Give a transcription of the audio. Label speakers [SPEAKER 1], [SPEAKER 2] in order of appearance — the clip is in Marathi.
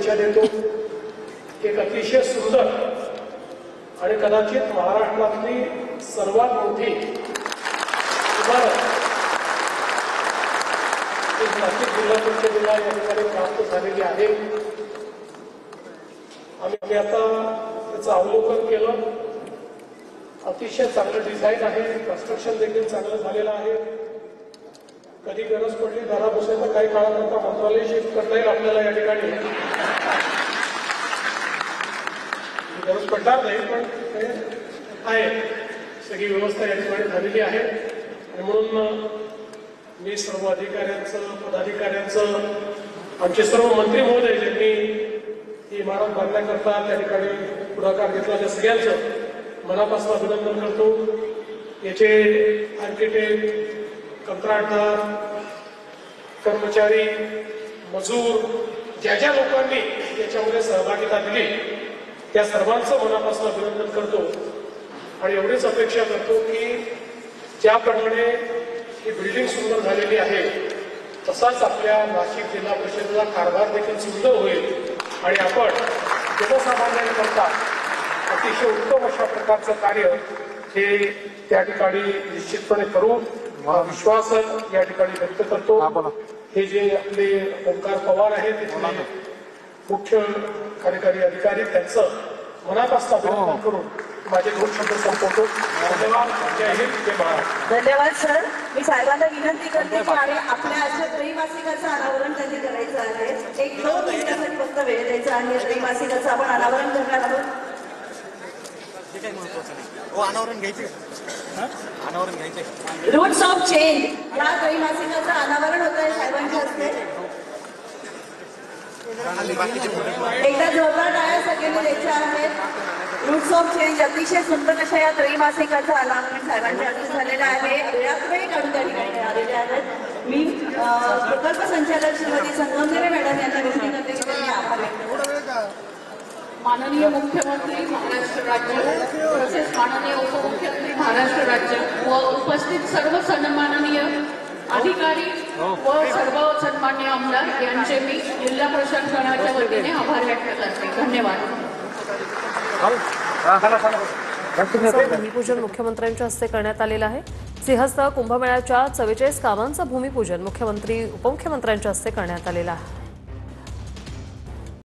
[SPEAKER 1] शुभेच्छा देतो। एक अतिशय सुंदर आणि कदाचित महाराष्ट्रातली सर्वात मोठी इमारत नाशिक जिल्हा परिषदेला या ठिकाणी प्राप्त झालेली आहे। आम्ही आता त्याचं अवलोकन केलं। अतिशय चांगलं डिझाईन आहे, कन्स्ट्रक्शन देखील चांगलं झालेलं आहे। कधी गरज पडली घराबसल्या काही काळानंतर मंत्रालय शिफ्ट करता येईल आपल्याला या ठिकाणी। गरज पडणार नाही पण ते आहे, सगळी व्यवस्था या ठिकाणी झालेली आहे। आणि म्हणून मी सर्व अधिकाऱ्यांचं, पदाधिकाऱ्यांचं, आमचे सर्व मंत्री महोदय ज्यांनी ही इमारत बांधण्याकरता त्या ठिकाणी पुढाकार घेतला त्या सगळ्यांचं मनापासून अभिनंदन करतो। याचे आर्किटेक्ट, कंत्राटदार, कर्मचारी, मजूर, ज्या ज्या लोकांनी याच्यामध्ये सहभागिता दिली त्या सर्वांचं मनापासून अभिनंदन करतो। आणि एवढीच अपेक्षा करतो की ज्याप्रमाणे ही बिल्डिंग सुंदर झालेली आहे तसाच आपल्या नाशिक जिल्हा परिषदेचा कारभार देखील सुंदर होईल आणि आपण जनसामान्यांकरता अतिशय उत्तम अशा प्रकारचं कार्य हे त्या ठिकाणी निश्चितपणे करू विश्वास या ठिकाणी व्यक्त करतो। हे जे आपले ओंकार पवार आहेत तिथले मुख्य कार्यकारी अधिकारी त्यांचं मनापासून अभिनंदन करून माझे 2 शब्द संपवतो। धन्यवाद। जय हिंद, जय महाराष्ट्र।
[SPEAKER 2] धन्यवाद सर। मी साहेबांना विनंती करते की आणि आपल्या आजच्या त्रैमासिकाचं अनावरण त्यांनी करायचं आहे। 1-2 मिनिटांसाठी फक्त वेळ द्यायचा आहे। त्रैमासिकाचं आपण अनावरण करणार आहोत।
[SPEAKER 3] अनावरण घ्यायचंय
[SPEAKER 2] रूट्स ऑफ चेंज या त्रैमासिकाचं अनावरण होत आहे साहेबांच्या हस्ते। एकदा जोरदार टाळ्या सगळ्यांनी द्यायच्या आहेत। रूट्स ऑफ चेंज अतिशय सुंदर अशा या त्रैमासिकाचं अनावरण साहेबांच्या हस्ते झालेलं आहे। वेळात वेळ काढून त्या ठिकाणी आलेले आहेत। मी प्रकल्प संचालक श्रीमती संगमनेर मॅडम यांना विनंती करते की त्यांनी आभार व्यक्त करावे।
[SPEAKER 4] माननीय मुख्यमंत्री महाराष्ट्र राज्य तसेच माननीय उपमुख्यमंत्री महाराष्ट्र राज्य व उपस्थित सर्व सन्माननीय अधिकारी व सर्व सन्मान्य आमदार यांचे मी जिल्हा प्रशासनाच्या वतीने आभार व्यक्त करते। धन्यवाद।
[SPEAKER 5] भूमिपूजन मुख्यमंत्र्यांच्या हस्ते करण्यात आलेलं आहे। सिंहस्थ कुंभमेळ्याच्या 44 कामांचं भूमिपूजन मुख्यमंत्री उपमुख्यमंत्र्यांच्या हस्ते करण्यात आलेलं आहे।